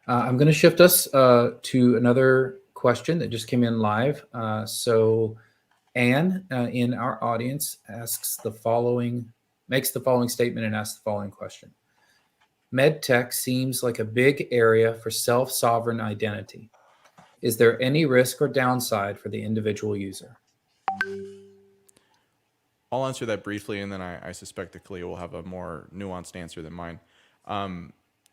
I'm going to shift us to another question that just came in live. So Anne in our audience makes the following statement and asks the following question. MedTech seems like a big area for self-sovereign identity. Is there any risk or downside for the individual user? I'll answer that briefly, and then I suspect that Kaliya will have a more nuanced answer than mine.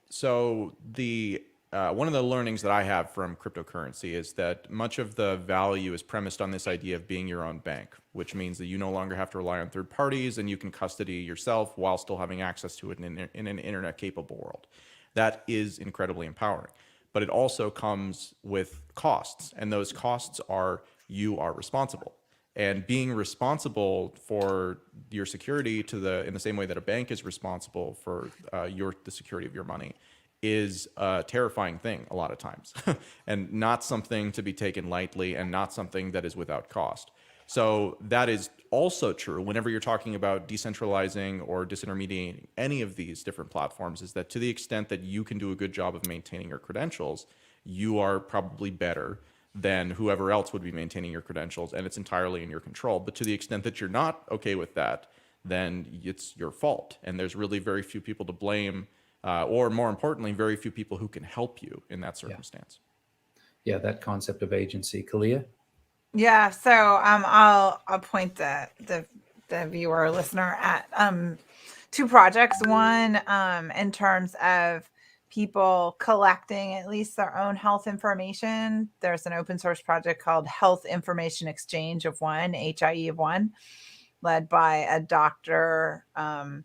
So the one of the learnings that I have from cryptocurrency is that much of the value is premised on this idea of being your own bank, which means that you no longer have to rely on third parties and you can custody yourself while still having access to it in an internet-capable world. That is incredibly empowering. But it also comes with costs, and those costs are you are responsible. And being responsible for your security in the same way that a bank is responsible for the security of your money is a terrifying thing a lot of times, and not something to be taken lightly, and not something that is without cost. So that is also true whenever you're talking about decentralizing or disintermediating any of these different platforms, is that to the extent that you can do a good job of maintaining your credentials, you are probably better than whoever else would be maintaining your credentials, and it's entirely in your control. But to the extent that you're not okay with that, then it's your fault. And there's really very few people to blame, or more importantly, very few people who can help you in that circumstance. Yeah, that concept of agency. Kaliya? Yeah, so I'll point the viewer or listener at two projects. One, in terms of people collecting at least their own health information. There's an open source project called Health Information Exchange of One, HIE of One, led by a doctor, a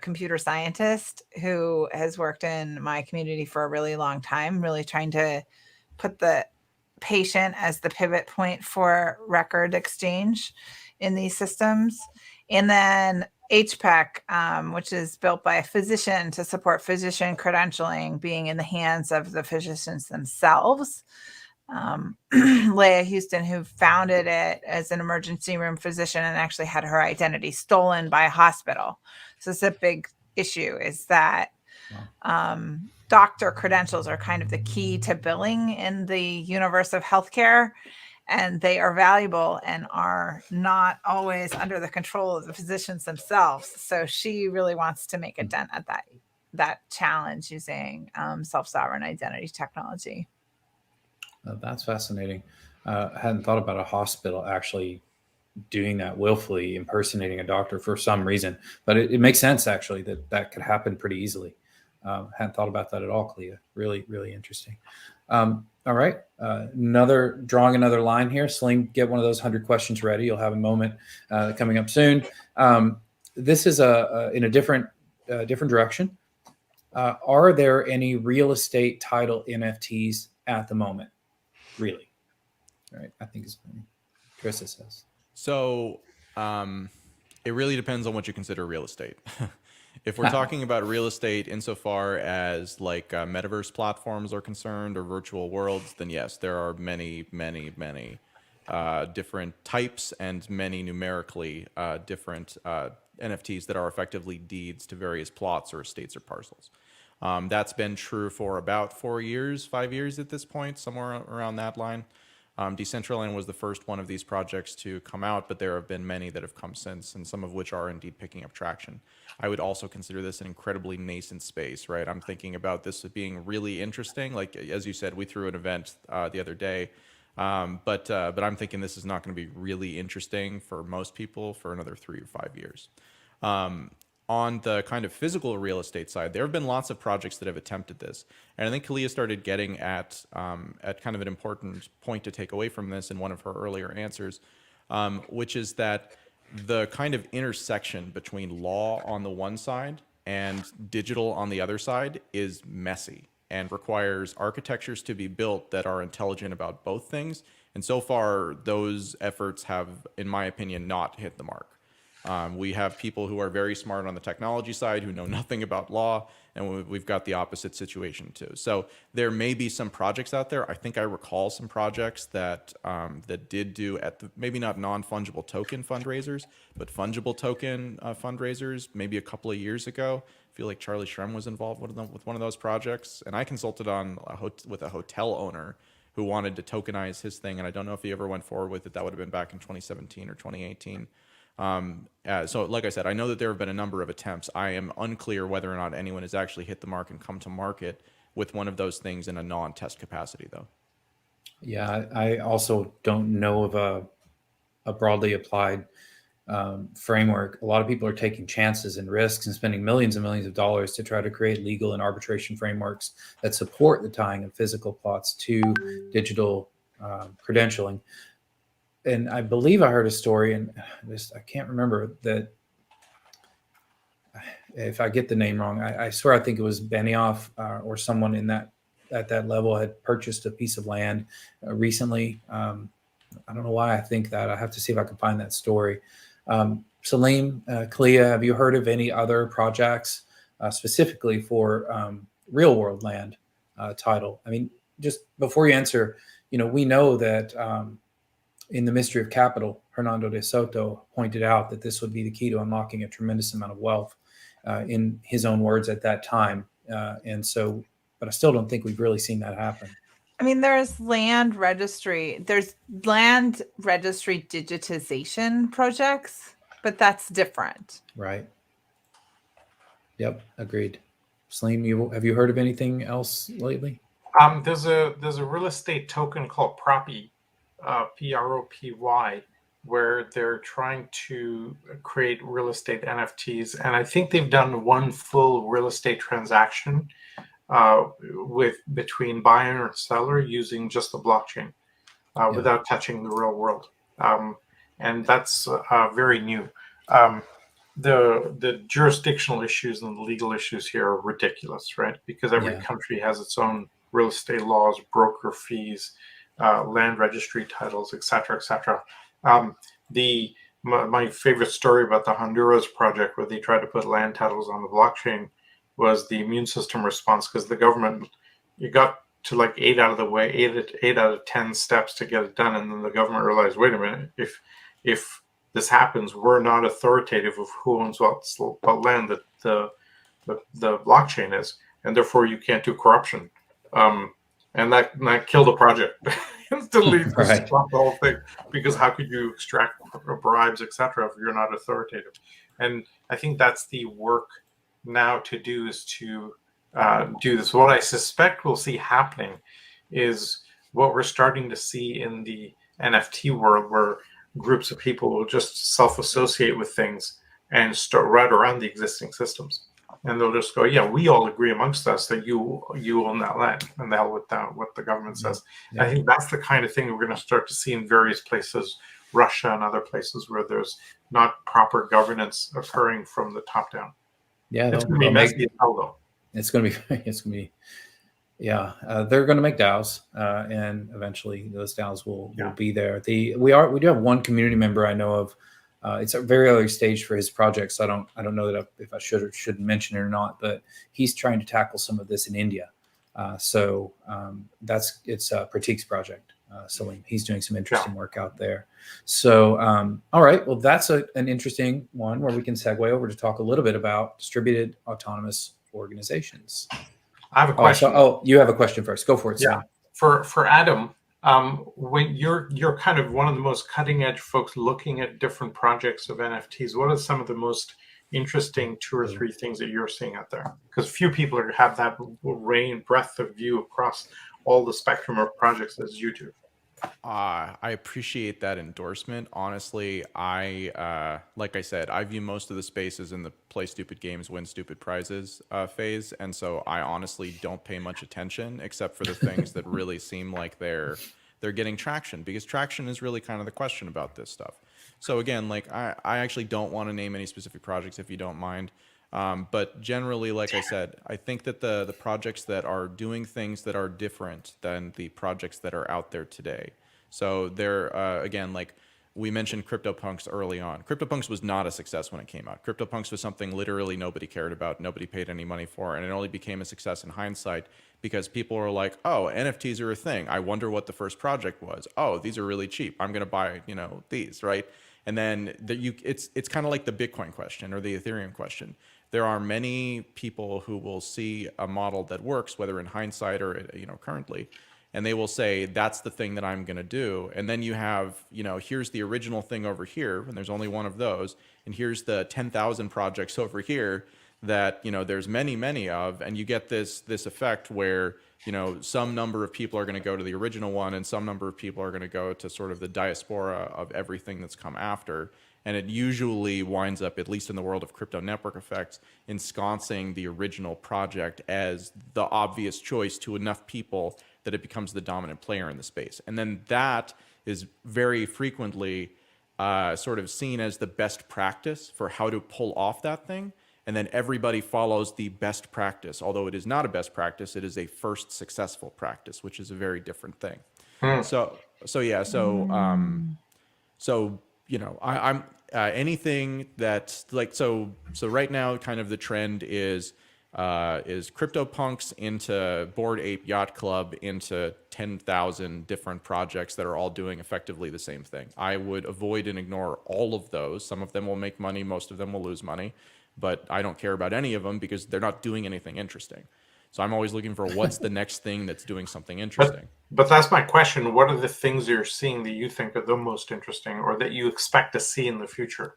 computer scientist who has worked in my community for a really long time, really trying to put the patient as the pivot point for record exchange in these systems. And then HPEC, which is built by a physician to support physician credentialing being in the hands of the physicians themselves. Leah Houston, who founded it as an emergency room physician and actually had her identity stolen by a hospital. So it's a big issue, is that doctor credentials are kind of the key to billing in the universe of healthcare, and they are valuable and are not always under the control of the physicians themselves. So she really wants to make a dent at that challenge using self-sovereign identity technology. That's fascinating. I hadn't thought about a hospital actually doing that willfully, impersonating a doctor for some reason, but it makes sense actually that could happen pretty easily. Hadn't thought about that at all, Kaliya. Really, really interesting. All right, drawing another line here. Celine, get one of those 100 questions ready. You'll have a moment coming up soon. This is in a different direction. Are there any real estate title NFTs at the moment? Really? All right, I think it's Trissa says. So it really depends on what you consider real estate. If we're talking about real estate insofar as like metaverse platforms are concerned or virtual worlds, then yes, there are many, many, many different types and many numerically different NFTs that are effectively deeds to various plots or estates or parcels. That's been true for about 5 years at this point, somewhere around that line. Decentraland was the first one of these projects to come out, but there have been many that have come since, and some of which are indeed picking up traction. I would also consider this an incredibly nascent space, right? I'm thinking about this as being really interesting. Like, as you said, we threw an event the other day, but I'm thinking this is not going to be really interesting for most people for another 3 to 5 years. On the kind of physical real estate side, there have been lots of projects that have attempted this. And I think Kaliya started getting at kind of an important point to take away from this in one of her earlier answers, which is that the kind of intersection between law on the one side and digital on the other side is messy and requires architectures to be built that are intelligent about both things. And so far, those efforts have, in my opinion, not hit the mark. We have people who are very smart on the technology side who know nothing about law, and we've got the opposite situation too. So there may be some projects out there. I think I recall some projects that did do maybe not non-fungible token fundraisers, but fungible token fundraisers maybe a couple of years ago feel like Charlie Shrem was involved with one of those projects, and I consulted on with a hotel owner who wanted to tokenize his thing, and I don't know if he ever went forward with it. That would have been back in 2017 or 2018. So like I said, I know that there have been a number of attempts. I am unclear whether or not anyone has actually hit the mark and come to market with one of those things in a non-test capacity, though. Yeah, I also don't know of a broadly applied framework. A lot of people are taking chances and risks and spending millions and millions of dollars to try to create legal and arbitration frameworks that support the tying of physical plots to digital credentialing. And I believe I heard a story, and I can't remember that. If I get the name wrong, I swear I think it was Benioff or someone in that at that level had purchased a piece of land recently. I don't know why I think that. I have to see if I can find that story. Salim, Kaliya, have you heard of any other projects specifically for real world land title? I mean, just before you answer, we know that in The Mystery of Capital, Hernando de Soto pointed out that this would be the key to unlocking a tremendous amount of wealth in his own words at that time. But I still don't think we've really seen that happen. I mean, there's land registry digitization projects, but that's different. Right. Yep. Agreed. Salim, have you heard of anything else lately? There's a real estate token called Propy, PROPY, where they're trying to create real estate NFTs, and I think they've done one full real estate transaction between buyer and seller using just the blockchain without touching the real world, and that's very new. The jurisdictional issues and the legal issues here are ridiculous, right? Because every country has its own real estate laws, broker fees, land registry titles, etc., etc. My favorite story about the Honduras project, where they tried to put land titles on the blockchain, was the immune system response, because the government, you got to like 8 out of 10 steps to get it done, and then the government realized, wait a minute, if this happens, we're not authoritative of who owns what land that the blockchain is, and therefore you can't do corruption. And that killed the project instantly. Right. Stopped the whole thing, because how could you extract bribes, etc., if you're not authoritative? And I think that's the work now to do, is to do this. What I suspect we'll see happening is what we're starting to see in the NFT world, where groups of people will just self-associate with things and start right around the existing systems. And they'll just go, yeah, we all agree amongst us that you own that land, and the hell with that, what the government says. Yeah. I think that's the kind of thing we're going to start to see in various places, Russia and other places, where there's not proper governance occurring from the top down. Yeah, it's going to be messy as hell, though. It's going to be, yeah. They're going to make DAOs, and eventually those DAOs will be there. We do have one community member I know of. It's a very early stage for his project, so I don't know that if I should or shouldn't mention it or not. But he's trying to tackle some of this in India. It's Pratik's project. So he's doing some interesting work out there. So all right, well, that's an interesting one where we can segue over to talk a little bit about distributed autonomous organizations. I have a question. You have a question first. Go for it. Yeah, for Adam. When you're kind of one of the most cutting edge folks looking at different projects of NFTs, what are some of the most interesting 2 or 3 things that you're seeing out there? Because few people have that breadth of view across all the spectrum of projects as you do. I appreciate that endorsement. Honestly, like I said, I view most of the spaces in the play stupid games, win stupid prizes phase. And so I honestly don't pay much attention, except for the things that really seem like they're getting traction, because traction is really kind of the question about this stuff. So again, like I actually don't want to name any specific projects, if you don't mind. But generally, like I said, I think that the projects that are doing things that are different than the projects that are out there today. So they're, again, like we mentioned CryptoPunks early on. CryptoPunks was not a success when it came out. CryptoPunks was something literally nobody cared about, nobody paid any money for, and it only became a success in hindsight because people were like, oh, NFTs are a thing. I wonder what the first project was. Oh, these are really cheap. I'm going to buy, these, right? And then it's kind of like the Bitcoin question or the Ethereum question. there are many people who will see a model that works, whether in hindsight or currently, and they will say, that's the thing that I'm going to do. And then you have, here's the original thing over here, and there's only one of those, and here's the 10,000 projects over here that there's many of, and you get this effect where some number of people are going to go to the original one, and some number of people are going to go to sort of the diaspora of everything that's come after. And it usually winds up, at least in the world of crypto network effects, ensconcing the original project as the obvious choice to enough people that it becomes the dominant player in the space. And then that is very frequently sort of seen as the best practice for how to pull off that thing. And then everybody follows the best practice. Although it is not a best practice, it is a first successful practice, which is a very different thing. I'm anything that's like, so right now kind of the trend is CryptoPunks into Bored Ape Yacht Club into 10,000 different projects that are all doing effectively the same thing. I would avoid and ignore all of those. Some of them will make money, most of them will lose money, but I don't care about any of them because they're not doing anything interesting. So I'm always looking for what's the next thing that's doing something interesting. But that's my question. What are the things you're seeing that you think are the most interesting or that you expect to see in the future?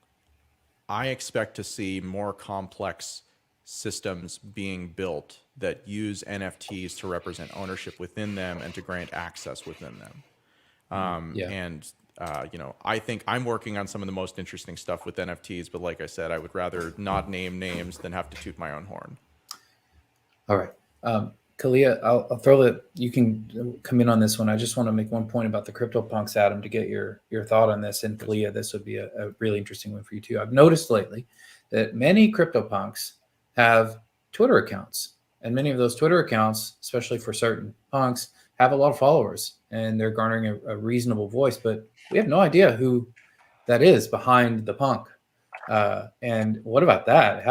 I expect to see more complex systems being built that use NFTs to represent ownership within them and to grant access within them. I think I'm working on some of the most interesting stuff with NFTs, but like I said, I would rather not name names than have to toot my own horn. All right. Kaliya, I'll throw that. You can come in on this one. I just want to make one point about the CryptoPunks, Adam, to get your thought on this. And Kaliya, this would be a really interesting one for you too. I've noticed lately that many CryptoPunks have Twitter accounts, and many of those Twitter accounts, especially for certain punks, have a lot of followers, and they're garnering a reasonable voice. But we have no idea who that is behind the punk. And what about that?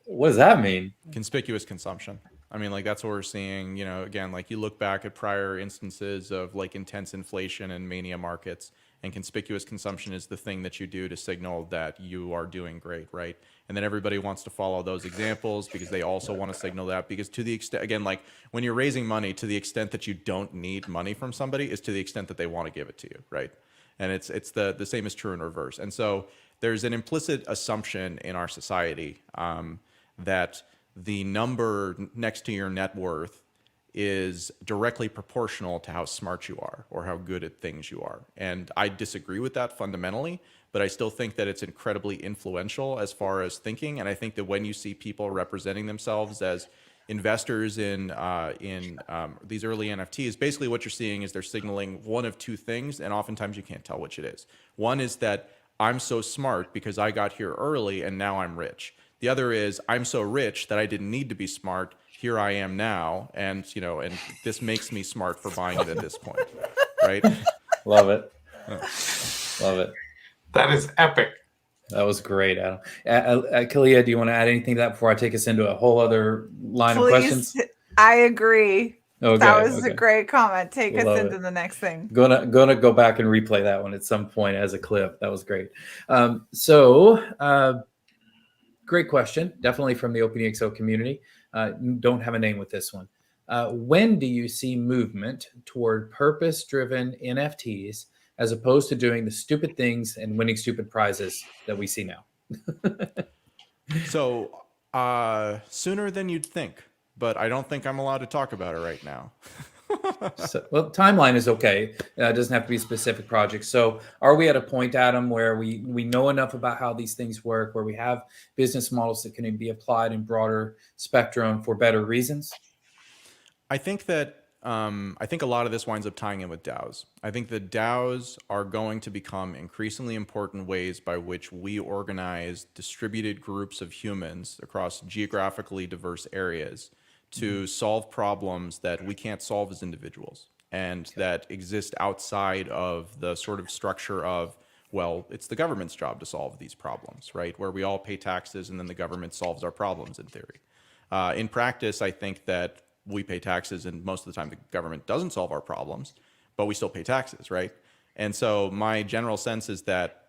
What does that mean? Conspicuous consumption. I mean, like that's what we're seeing, again, like you look back at prior instances of like intense inflation and mania markets, and conspicuous consumption is the thing that you do to signal that you are doing great, right? And then everybody wants to follow those examples because they also want to signal that, because to the extent, again, like when you're raising money, to the extent that you don't need money from somebody is to the extent that they want to give it to you, right? And it's the same is true in reverse. And so there's an implicit assumption in our society that the number next to your net worth is directly proportional to how smart you are or how good at things you are. And I disagree with that fundamentally, but I still think that it's incredibly influential as far as thinking. And I think that when you see people representing themselves as investors in these early NFTs, basically what you're seeing is they're signaling one of two things, and oftentimes you can't tell which it is. One is that I'm so smart because I got here early and now I'm rich. The other is I'm so rich that I didn't need to be smart. Here I am now, and and this makes me smart for buying it at this point, right? Love it. Love it. That is epic. That was great, Adam. Kaliya, do you want to add anything to that before I take us into a whole other line of questions? I agree. Okay, that was a great comment. Take us into the next thing. Gonna go back and replay that one at some point as a clip. That was great. Great question. Definitely from the OpenExO community. Don't have a name with this one. When do you see movement toward purpose-driven NFTs as opposed to doing the stupid things and winning stupid prizes that we see now? So sooner than you'd think, but I don't think I'm allowed to talk about it right now. Well, timeline is okay. It doesn't have to be specific projects. So are we at a point, Adam, where we know enough about how these things work, where we have business models that can be applied in broader spectrum for better reasons? I think that I think a lot of this winds up tying in with DAOs. I think that DAOs are going to become increasingly important ways by which we organize distributed groups of humans across geographically diverse areas to solve problems that we can't solve as individuals and that exist outside of the sort of structure of, well, it's the government's job to solve these problems, right? Where we all pay taxes and then the government solves our problems in theory. In practice, I think that we pay taxes and most of the time the government doesn't solve our problems, but we still pay taxes, right? And so my general sense is that,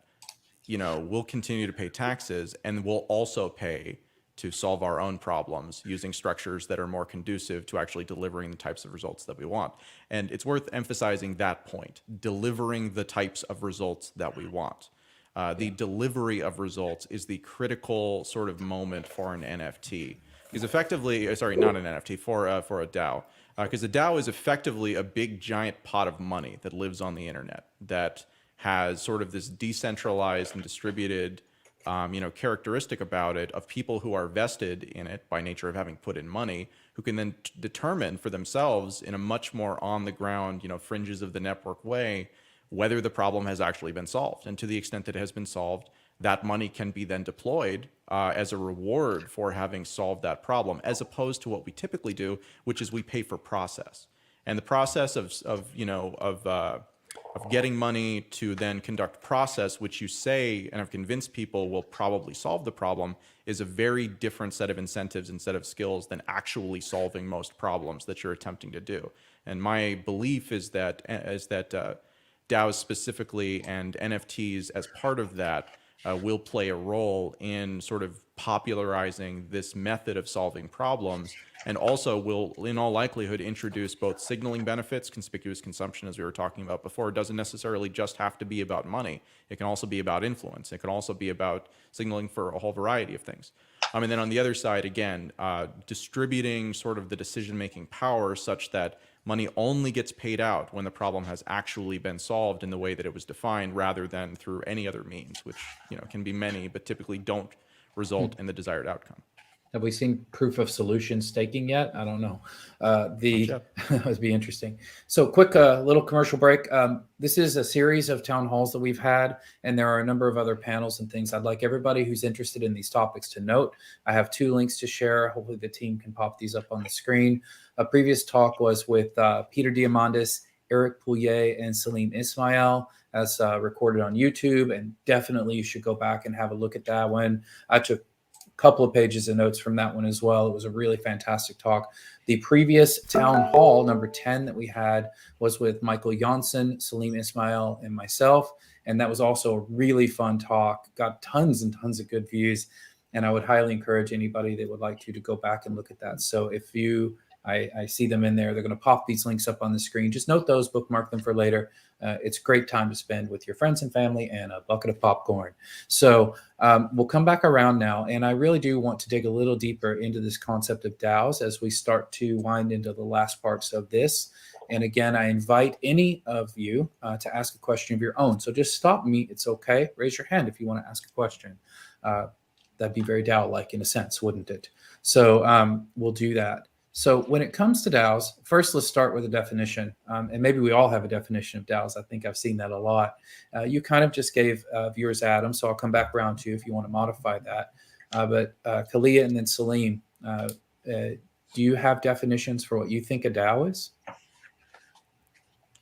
we'll continue to pay taxes and we'll also pay to solve our own problems using structures that are more conducive to actually delivering the types of results that we want. And it's worth emphasizing that point, delivering the types of results that we want. The delivery of results is the critical sort of moment for an NFT. Because effectively, sorry, not an NFT, for a DAO. Because a DAO is effectively a big giant pot of money that lives on the internet that has sort of this decentralized and distributed characteristic about it of people who are vested in it by nature of having put in money, who can then determine for themselves in a much more on the ground, fringes of the network way, whether the problem has actually been solved. And to the extent that it has been solved, that money can be then deployed as a reward for having solved that problem, as opposed to what we typically do, which is we pay for process. And the process of getting money to then conduct process, which you say and have convinced people will probably solve the problem, is a very different set of incentives and set of skills than actually solving most problems that you're attempting to do. And my belief is that DAOs specifically and NFTs as part of that will play a role in sort of popularizing this method of solving problems, and also will, in all likelihood, introduce both signaling benefits. Conspicuous consumption, as we were talking about before, doesn't necessarily just have to be about money. It can also be about influence. It can also be about signaling for a whole variety of things. And then on the other side, again, distributing sort of the decision-making power such that money only gets paid out when the problem has actually been solved in the way that it was defined, rather than through any other means, which can be many, but typically don't result in the desired outcome. Have we seen proof of solution staking yet? I don't know. That would be interesting. So quick little commercial break. This is a series of town halls that we've had, and there are a number of other panels and things. I'd like everybody who's interested in these topics to note. I have 2 links to share. Hopefully the team can pop these up on the screen. A previous talk was with Peter Diamandis, Eric Pouillet, and Salim Ismail, as recorded on YouTube. And definitely you should go back and have a look at that one. I took couple of pages of notes from that one as well. It was a really fantastic talk. The previous town hall, number 10, that we had was with Michael Janssen, Salim Ismail, and myself. And that was also a really fun talk. Got tons and tons of good views. And I would highly encourage anybody that would like to go back and look at that. So if I see them in there, they're going to pop these links up on the screen. Just note those, bookmark them for later. It's a great time to spend with your friends and family and a bucket of popcorn. So we'll come back around now. And I really do want to dig a little deeper into this concept of DAOs as we start to wind into the last parts of this. And again, I invite any of you to ask a question of your own. So just stop me. It's okay. Raise your hand if you want to ask a question. That'd be very DAO-like in a sense, wouldn't it? So we'll do that. So when it comes to DAOs, first let's start with a definition. And maybe we all have a definition of DAOs. I think I've seen that a lot. You kind of just gave viewers Adam, so I'll come back around to you if you want to modify that. But Kaliya and then Salim, do you have definitions for what you think a DAO is?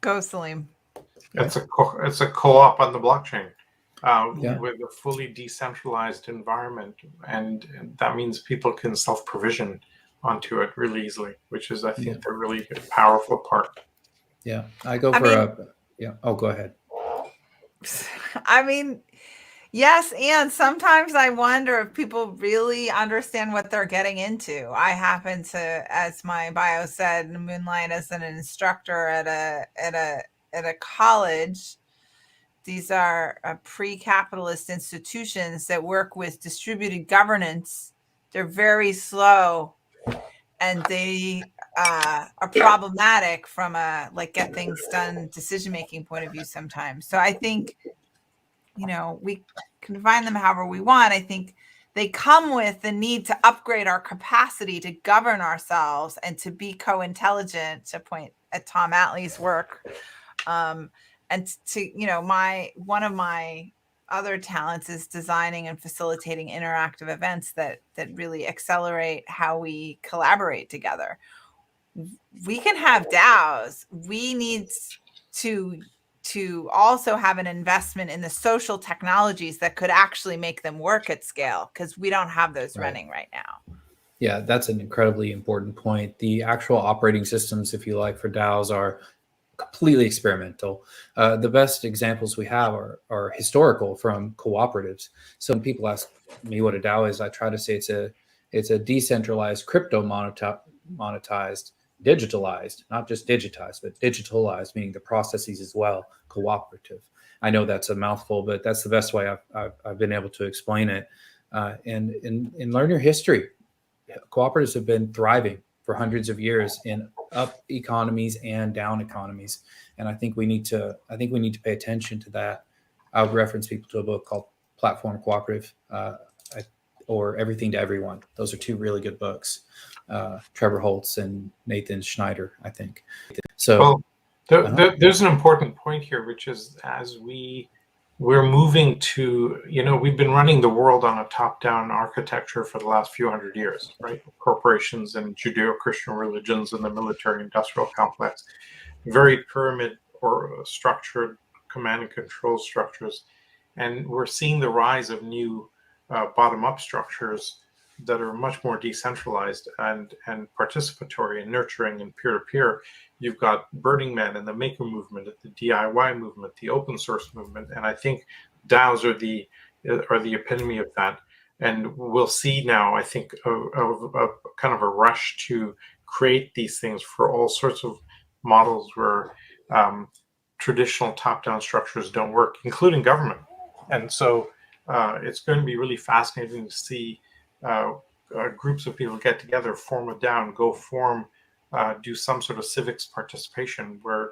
Go, Salim. It's a co-op on the blockchain with a fully decentralized environment, and that means people can self-provision onto it really easily, which is, I think, the really powerful part. Yeah, I go for Oh, go ahead. I mean, yes, and sometimes I wonder if people really understand what they're getting into. I happen to, as my bio said, moonlight as an instructor at a college. These are pre-capitalist institutions that work with distributed governance. They're very slow, and they are problematic from a get things done decision-making point of view sometimes. So I think, we can define them however we want. I think they come with the need to upgrade our capacity to govern ourselves and to be co-intelligent, to point at Tom Atlee's work. And to, one of my other talents is designing and facilitating interactive events that really accelerate how we collaborate together. We can have DAOs. We need to also have an investment in the social technologies that could actually make them work at scale, because we don't have those running right now. Yeah, that's an incredibly important point. The actual operating systems, if you like, for DAOs are completely experimental. The best examples we have are historical from cooperatives. So when people ask me what a DAO is, I try to say it's It's a decentralized, crypto monetized, digitalized, not just digitized, but digitalized, meaning the processes as well, cooperative. I know that's a mouthful, but that's the best way I've been able to explain it. And learn your history. Cooperatives have been thriving for hundreds of years in up economies and down economies, and I think we need to pay attention to that. I would reference people to a book called Platform Cooperative, or Everything to Everyone. Those are two really good books. Trevor Holtz and Nathan Schneider, I think. So, well, there's an important point here, which is as we're moving to, we've been running the world on a top-down architecture for the last few hundred years, right? Corporations and Judeo-Christian religions and the military-industrial complex, very pyramid or structured command and control structures. And we're seeing the rise of new bottom-up structures that are much more decentralized and participatory and nurturing and peer-to-peer. You've got Burning Man and the maker movement, the DIY movement, the open source movement, and I think DAOs are the epitome of that. And we'll see now, I think, a kind of a rush to create these things for all sorts of models where traditional top-down structures don't work, including government. And so it's going to be really fascinating to see groups of people get together, form a DAO, do some sort of civics participation where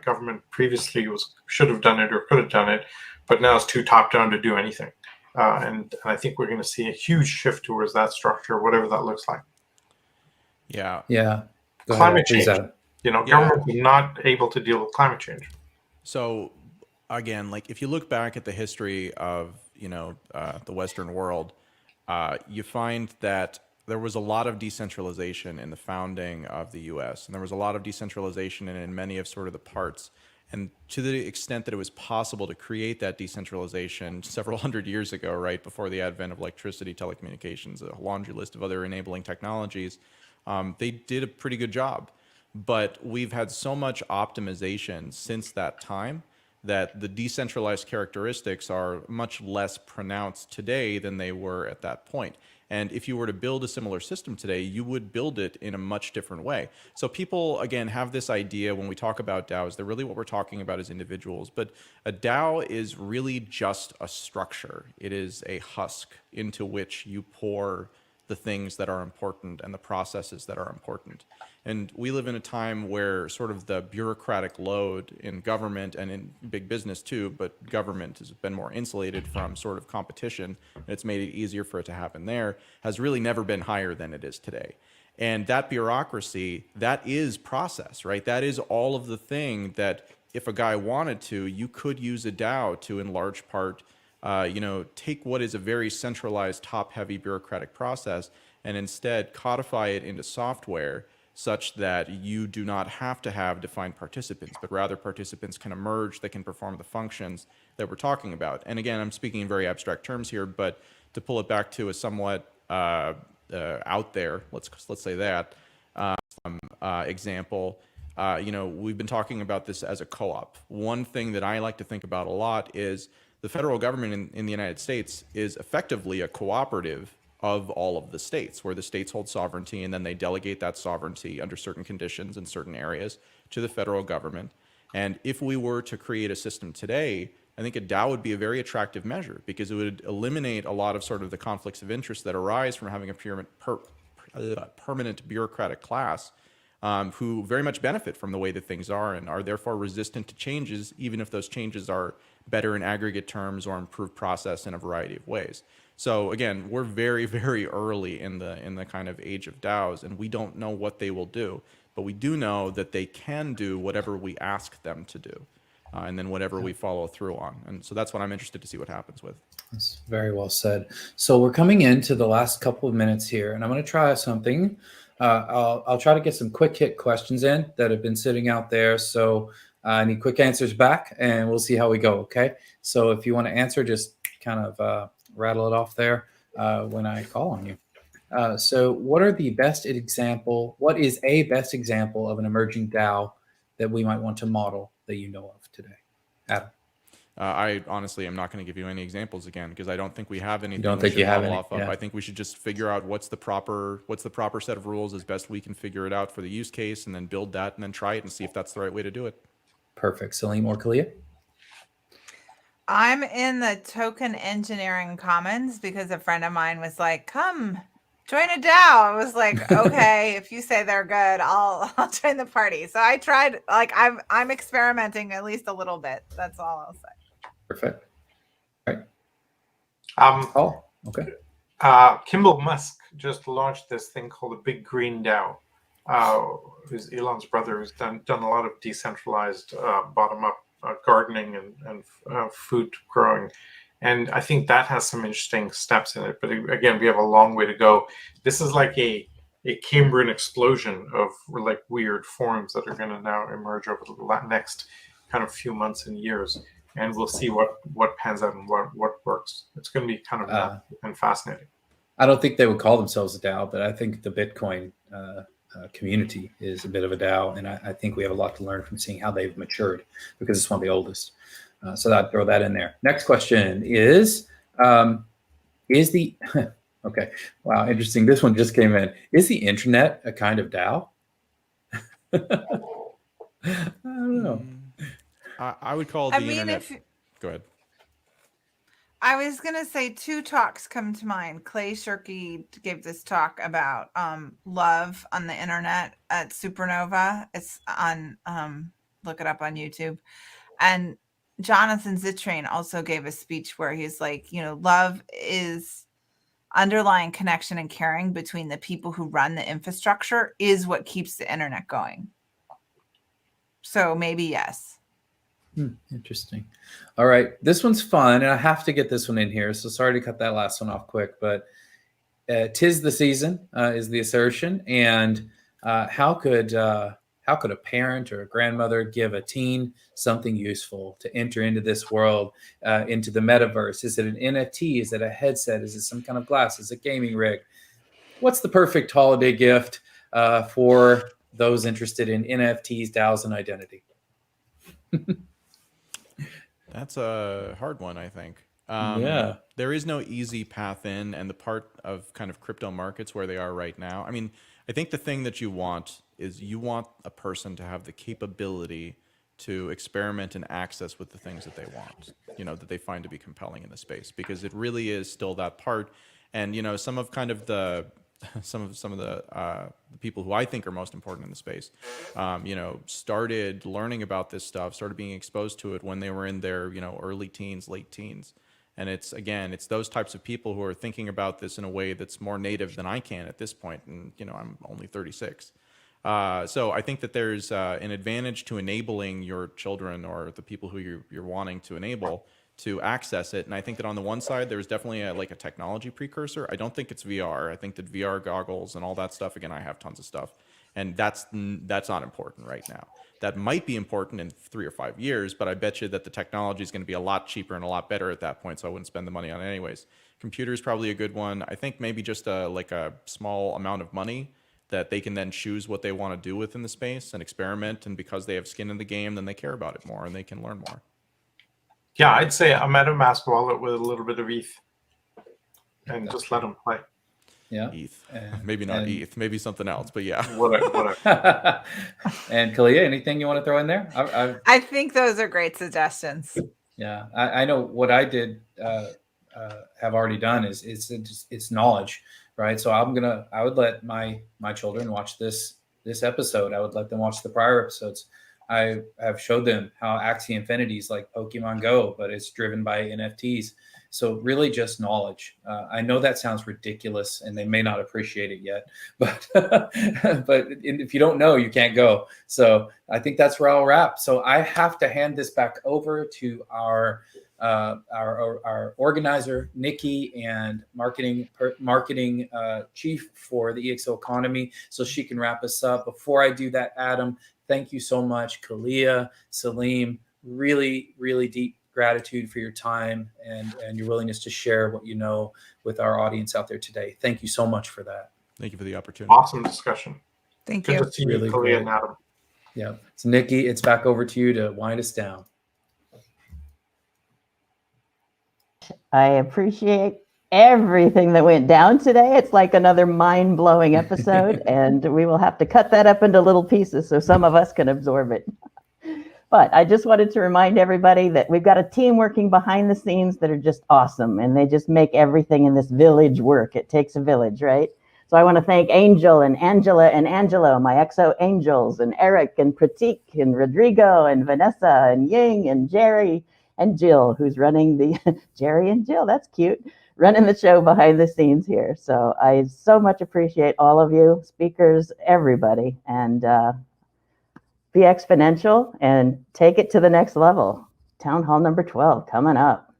government previously should have done it or could have done it, but now it's too top down to do anything. And I think we're going to see a huge shift towards that structure, whatever that looks like. Yeah. Climate change. Government is not able to deal with climate change. So again, like if you look back at the history of the Western world, you find that there was a lot of decentralization in the founding of the U.S. and there was a lot of decentralization in many of sort of the parts. And to the extent that it was possible to create that decentralization several hundred years ago, right before the advent of electricity, telecommunications, a laundry list of other enabling technologies, they did a pretty good job. But we've had so much optimization since that time that the decentralized characteristics are much less pronounced today than they were at that point. And if you were to build a similar system today, you would build it in a much different way. So people, again, have this idea when we talk about DAOs, that really what we're talking about is individuals. But a DAO is really just a structure. It is a husk into which you pour the things that are important and the processes that are important. And we live in a time where sort of the bureaucratic load in government and in big business too, but government has been more insulated from sort of competition, and it's made it easier for it to happen there, has really never been higher than it is today. And that bureaucracy, that is process, right? That is all of the thing that if a guy wanted to, you could use a DAO to in large part take what is a very centralized, top-heavy bureaucratic process and instead codify it into software such that you do not have to have defined participants, but rather participants can emerge, they can perform the functions that we're talking about. And again, I'm speaking in very abstract terms here, but to pull it back to a somewhat out there, let's say that, example, we've been talking about this as a co-op. One thing that I like to think about a lot is the federal government in the United States is effectively a cooperative of all of the states, where the states hold sovereignty and then they delegate that sovereignty under certain conditions in certain areas to the federal government. And if we were to create a system today, I think a DAO would be a very attractive measure because it would eliminate a lot of sort of the conflicts of interest that arise from having a permanent bureaucratic class who very much benefit from the way that things are and are therefore resistant to changes, even if those changes are better in aggregate terms or improve process in a variety of ways. So again, we're very, very early in the kind of age of DAOs, and we don't know what they will do, but we do know that they can do whatever we ask them to do, and then whatever we follow through on. And so that's what I'm interested to see what happens with. That's very well said. So we're coming into the last couple of minutes here, and I'm going to try something. I'll try to get some quick hit questions in that have been sitting out there. So I need quick answers back, and we'll see how we go. Okay. So if you want to answer, just kind of rattle it off there when I call on you. So what is a best example of an emerging DAO that we might want to model that you know of today? Adam. I honestly am not going to give you any examples again because I don't think we have anything don't we think should you have model any? off of. Yeah. I think we should just figure out what's the proper set of rules as best we can figure it out for the use case, and then build that, and then try it and see if that's the right way to do it. Perfect. Salim or Kaliya? I'm in the token engineering commons because a friend of mine was like, come join a DAO. I was like, okay, if you say they're good, I'll join the party. So I tried, like I'm experimenting at least a little bit. That's all I'll say. Perfect. All right. Um, Oh, okay. Kimball Musk just launched this thing called a Big Green DAO. Who's Elon's brother, who's done a lot of decentralized bottom-up gardening and food growing, and I think that has some interesting steps in it. But again, we have a long way to go. This is like a Cambrian explosion of like weird forms that are going to now emerge over the next kind of few months and years, and we'll see what pans out and what works. It's going to be kind of nuts and fascinating. I don't think they would call themselves a DAO, but I think the Bitcoin community is a bit of a DAO, and I think we have a lot to learn from seeing how they've matured because it's one of the oldest. So I'd throw that in there. Next question is the okay? Wow, interesting. This one just came in. Is the internet a kind of DAO? I don't know. I would call the internet. Go ahead. I was gonna say 2 talks come to mind. Clay Shirky gave this talk about love on the internet at Supernova. It's on look it up on YouTube. And Jonathan Zittrain also gave a speech where he's like, love is underlying connection and caring between the people who run the infrastructure is what keeps the internet going. So maybe yes. Interesting. All right. This one's fun, and I have to get this one in here. So sorry to cut that last one off quick, but 'tis the season is the assertion. And how could a parent or a grandmother give a teen something useful to enter into this world, into the metaverse? Is it an NFT? Is it a headset? Is it some kind of glass? Is it a gaming rig? What's the perfect holiday gift for those interested in NFTs, DAOs, and identity? That's a hard one, I think. Yeah. There is no easy path in, and the part of kind of crypto markets where they are right now. I mean, I think the thing that you want is you want a person to have the capability to experiment and access with the things that they want, that they find to be compelling in the space, because it really is still that part. And, some of kind of the some of the people who I think are most important in the space, started learning about this stuff, started being exposed to it when they were in their, early teens, late teens. And it's those types of people who are thinking about this in a way that's more native than I can at this point. And, I'm only 36. So I think that there's an advantage to enabling your children or the people who you're wanting to enable to access it. And I think that on the one side, there's definitely a technology precursor. I don't think it's VR. I think that VR goggles and all that stuff, again, I have tons of stuff, and that's not important right now. That might be important in 3 or 5 years, but I bet you that the technology is going to be a lot cheaper and a lot better at that point, so I wouldn't spend the money on it anyways. Computer is probably a good one. I think maybe just a small amount of money that they can then choose what they want to do within the space and experiment, and because they have skin in the game, then they care about it more and they can learn more. Yeah, I'd say a MetaMask wallet with a little bit of ETH, and just let them play. Yeah. ETH, maybe not ETH, maybe something else, but yeah. Whatever. And Kaliya, anything you want to throw in there? I think those are great suggestions. Yeah, I know what I did have already done is it's knowledge, right? So I would let my children watch this episode. I would let them watch the prior episodes. I have showed them how Axie Infinity is like Pokemon Go, but it's driven by NFTs. So really just knowledge. I know that sounds ridiculous and they may not appreciate it yet, but if you don't know, you can't go. So I think that's where I'll wrap. So I have to hand this back over to our organizer, Nikki, and marketing chief for the ExO economy, so she can wrap us up. Before I do that, Adam, thank you so much. Kaliya, Salim, really, really deep gratitude for your time and your willingness to share what you know with our audience out there today. Thank you so much for that. Thank you for the opportunity. Awesome discussion. Thank Good you. to see Really you, Kaliya great. and Adam. Yeah. So Nikki, it's back over to you to wind us down. I appreciate everything that went down today. It's like another mind-blowing episode, and we will have to cut that up into little pieces so some of us can absorb it. But I just wanted to remind everybody that we've got a team working behind the scenes that are just awesome, and they just make everything in this village work. It takes a village, right? So I want to thank Angel and Angela and Angelo, my ExO angels, and Eric and Pratik and Rodrigo and Vanessa and Ying and Jerry and Jill, who's running the Jerry and Jill, that's cute, running the show behind the scenes here. So I so much appreciate all of you, speakers, everybody, and be exponential and take it to the next level. Town Hall number 12 coming up.